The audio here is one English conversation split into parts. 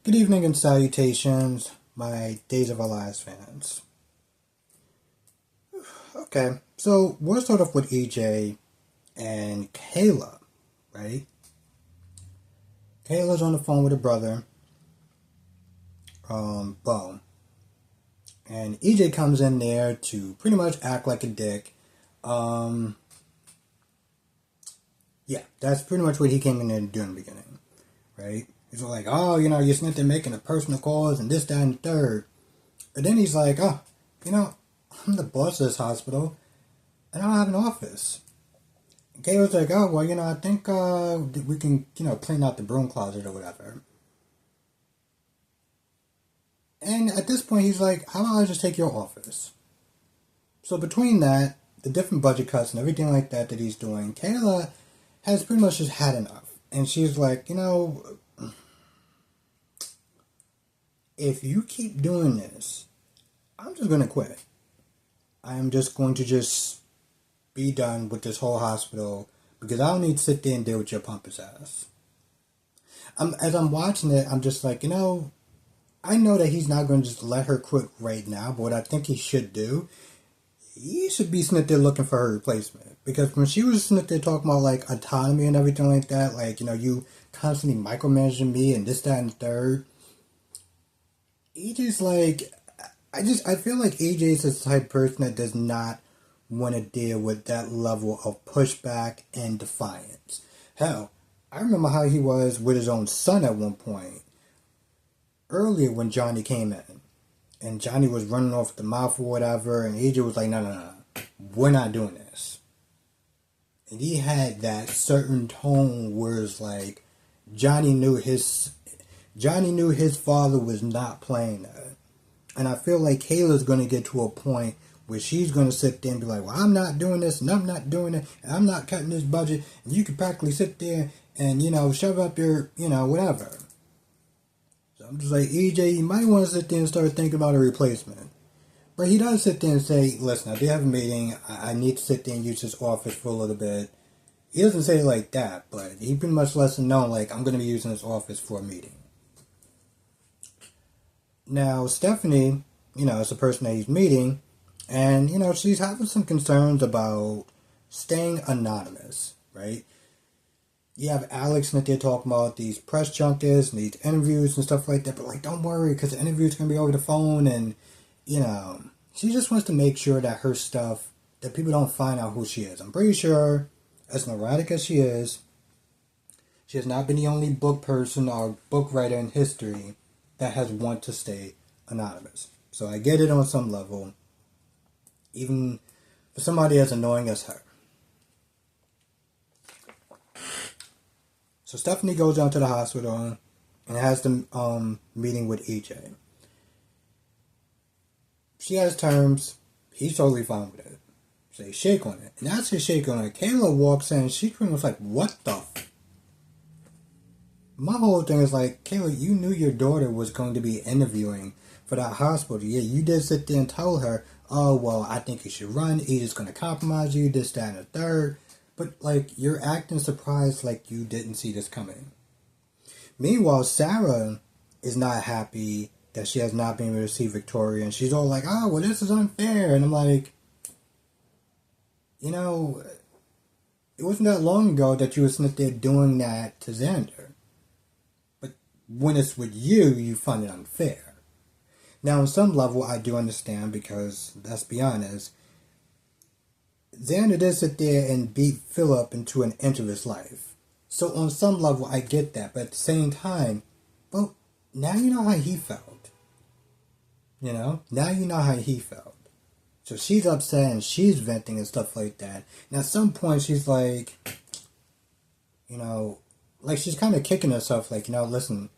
Good evening and salutations, my Days of Our Lives fans. Okay, so we'll start off with EJ and Kayla, right? Kayla's on the phone with her brother, Bo. And EJ comes in there to pretty much act like a dick. Um, yeah, that's pretty much what he came in there to do in the beginning, right? He's like, oh, you're sitting there making a personal calls and this, that, and the third. But then he's like, oh, you know, I'm the boss of this hospital and I don't have an office. And Kay was like, oh, well, I think we can, clean out the broom closet or whatever. And at this point, he's like, how about I just take your office? So between that, the different budget cuts and everything like that he's doing, Kayla has pretty much just had enough. And she's like, if you keep doing this, I'm just going to quit. I'm just going to just be done with this whole hospital because I don't need to sit there and deal with your pompous ass. As I'm watching it, I'm just like, I know that he's not going to just let her quit right now, but what I think he should do, he should be sitting there looking for her replacement. Because when she was sitting there talking about, like, autonomy and everything like that, like, you constantly micromanaging me and this, that, and the third, he just, like, I feel like AJ is the type of person that does not want to deal with that level of pushback and defiance. Hell, I remember how he was with his own son at one point. Earlier when Johnny came in. And Johnny was running off the mouth or whatever. And AJ was like, no. We're not doing this. And he had that certain tone where it's like Johnny knew his father was not playing that. And I feel like Kayla's going to get to a point where she's going to sit there and be like, well, I'm not doing this, and I'm not doing it, and I'm not cutting this budget, and you can practically sit there and, shove up your, whatever. So I'm just like, EJ, you might want to sit there and start thinking about a replacement. But he does sit there and say, listen, I do have a meeting, I need to sit there and use this office for a little bit. He doesn't say it like that, but he pretty much lets them know, like, I'm going to be using this office for a meeting. Now, Stephanie, is the person that he's meeting, and, she's having some concerns about staying anonymous, right? You have Alex and they're talking about these press junkets and these interviews and stuff like that, but, like, don't worry, because the interview's going to be over the phone, and, she just wants to make sure that her stuff, that people don't find out who she is. I'm pretty sure, as neurotic as she has not been the only book person or book writer in history that has wanted to stay anonymous. So I get it on some level, even for somebody as annoying as her. So Stephanie goes down to the hospital and has the meeting with EJ. She has terms. He's totally fine with it. So they shake on it. And as they shake on it, Kayla walks in and she's pretty much like, what the My whole thing is like, Kayla, you knew your daughter was going to be interviewing for that hospital. Yeah, you did sit there and tell her, oh, well, I think you should run. He's going to compromise you, this, that, and the third. But, like, you're acting surprised like you didn't see this coming. Meanwhile, Sarah is not happy that she has not been able to see Victoria. And she's all like, oh, well, this is unfair. And I'm like, it wasn't that long ago that you were sitting there doing that to Xander. When it's with you, you find it unfair. Now, on some level, I do understand because, let's be honest, Xander did sit there and beat Philip into an inch of his life. So on some level, I get that. But at the same time, well, now you know how he felt. Now you know how he felt. So she's upset and she's venting and stuff like that. And at some point, she's like, like she's kind of kicking herself, like, listen,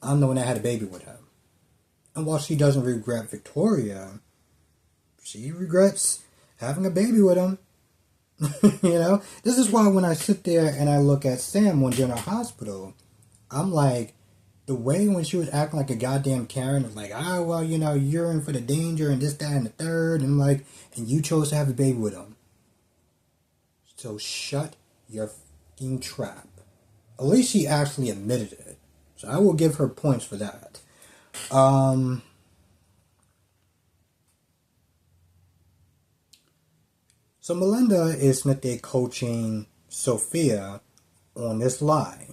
I'm the one that had a baby with him. And while she doesn't regret Victoria, she regrets having a baby with him. This is why when I sit there and I look at Sam when they're in the hospital, I'm like, the way when she was acting like a goddamn Karen, it's like, well, you're in for the danger and this, that, and the third, and like, and you chose to have a baby with him. So shut your fucking trap. At least she actually admitted it. So I will give her points for that. Um, so Melinda is coaching Sophia on this lie.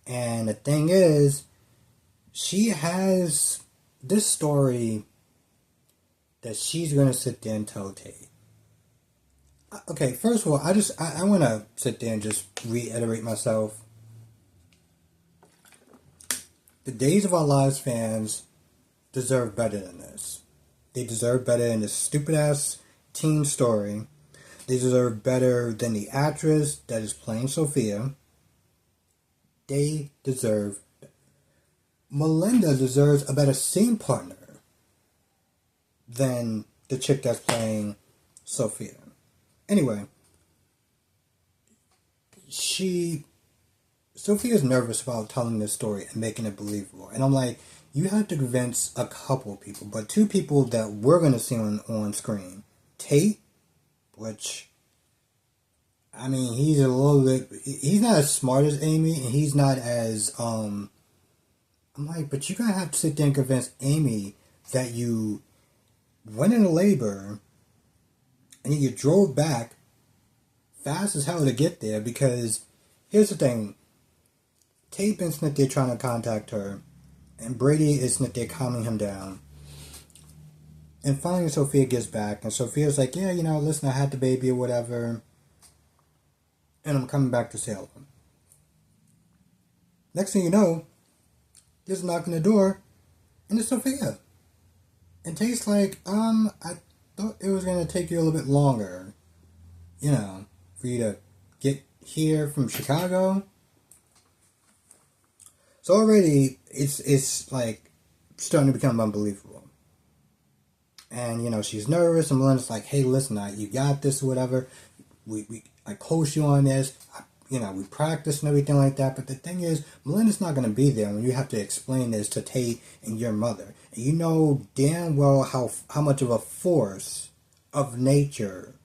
And the thing is, she has this story that she's going to sit there and tell Tate. Okay, first of all, I want to sit there and just reiterate myself. The Days of Our Lives fans deserve better than this. They deserve better than this stupid ass teen story. They deserve better than the actress that is playing Sophia. They deserve. Melinda deserves a better scene partner than the chick that's playing Sophia. Anyway, Sophia's nervous about telling this story and making it believable. And I'm like, you have to convince a couple of people, but two people that we're going to see on screen. Tate, which, I mean, he's a little bit, he's not as smart as Amy, and he's not as, I'm like, but you're going to have to sit there and convince Amy that you went into labor and you drove back fast as hell to get there, because here's the thing. Tate been sitting there trying to contact her, and Brady is sitting there calming him down. And finally Sophia gets back, and Sophia's like, yeah, listen, I had the baby or whatever, and I'm coming back to Salem. Next thing you know, there's a knock on the door, and it's Sophia. And Tate's like, I thought it was going to take you a little bit longer, for you to get here from Chicago. So already, it's like starting to become unbelievable. And, she's nervous, and Melinda's like, hey, listen, you got this or whatever. I coached you on this. We practiced and everything like that. But the thing is, Melinda's not going to be there when you have to explain this to Tate and your mother. And you know damn well how much of a force of nature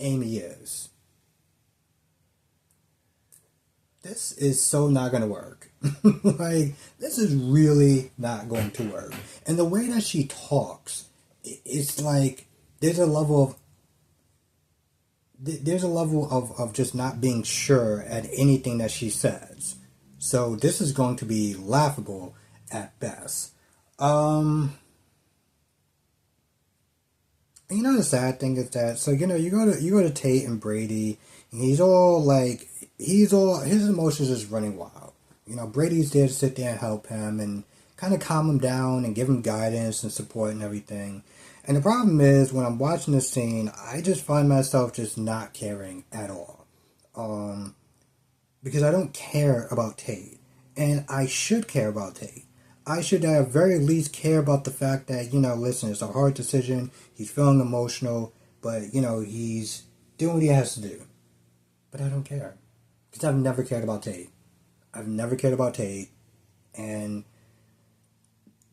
Amy is. This is so not going to work. Like, this is really not going to work. And the way that she talks, it's like there's a level of just not being sure at anything that she says. So this is going to be laughable at best. The sad thing is that, so you go to Tate and Brady, and his emotions is running wild. Brady's there to sit there and help him and kind of calm him down and give him guidance and support and everything. And the problem is, when I'm watching this scene, I just find myself just not caring at all. Because I don't care about Tate. And I should care about Tate. I should at very least care about the fact that, listen, it's a hard decision. He's feeling emotional. But, he's doing what he has to do. But I don't care. Because I've never cared about Tate. And,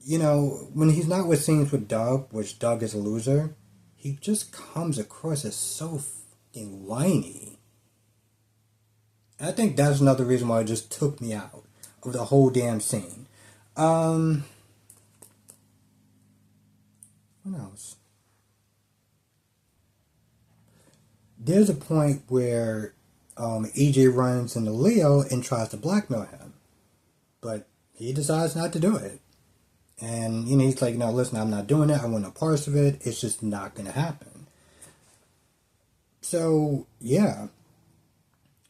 when he's not with scenes with Doug, which Doug is a loser, he just comes across as so fucking whiny. And I think that's another reason why it just took me out of the whole damn scene. What else? There's a point where EJ runs into Leo and tries to blackmail him. But he decides not to do it. And, he's like, no, listen, I'm not doing it. I want no parts of it. It's just not going to happen. So, yeah.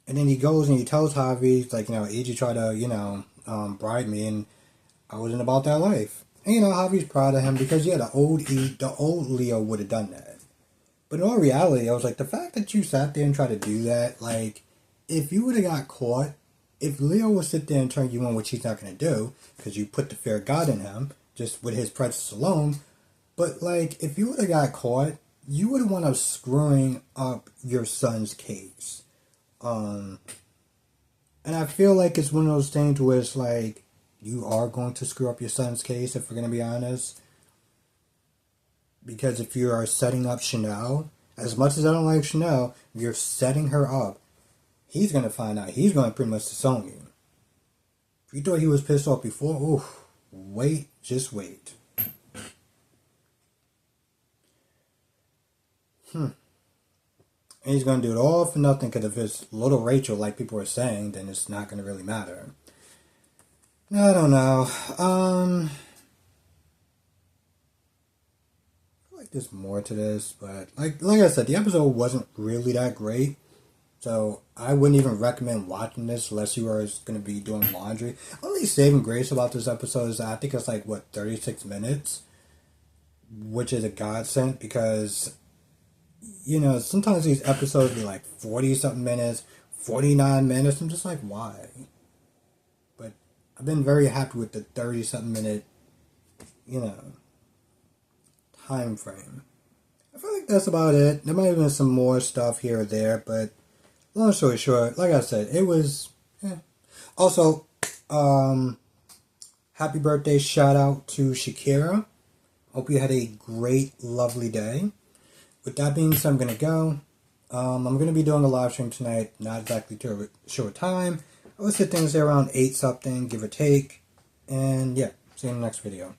And then he goes and he tells Javi, like, EJ tried to, bribe me, and I wasn't about that life. And, Javi's proud of him because, yeah, the old Leo would have done that. But in all reality, I was like, the fact that you sat there and tried to do that, like, if you would have got caught, if Leo would sit there and turn you on, which he's not going to do, because you put the fear of God in him, just with his presence alone, but, like, if you would have got caught, you would have wound up screwing up your son's case. And I feel like it's one of those things where it's like, you are going to screw up your son's case, if we're going to be honest. Because if you are setting up Chanel, as much as I don't like Chanel, you're setting her up. He's going to find out. He's going to pretty much disown you. If you thought he was pissed off before, oof, wait, just wait. And he's going to do it all for nothing, because if it's little Rachel, like people are saying, then it's not going to really matter. I don't know. I feel like there's more to this, but like I said, the episode wasn't really that great. So I wouldn't even recommend watching this unless you are going to be doing laundry. Only saving grace about this episode is I think it's like, 36 minutes? Which is a godsend, because, sometimes these episodes be like 40-something minutes, 49 minutes. I'm just like, why? But I've been very happy with the 30-something minute, time frame. I feel like that's about it. There might have been some more stuff here or there, but long story short, like I said, it was... Also, happy birthday shout out to Shakira. Hope you had a great, lovely day. With that being said, I'm going to go. I'm going to be doing a live stream tonight. Not exactly sure what time. I will sit things there around 8 something, give or take. And yeah, see you in the next video.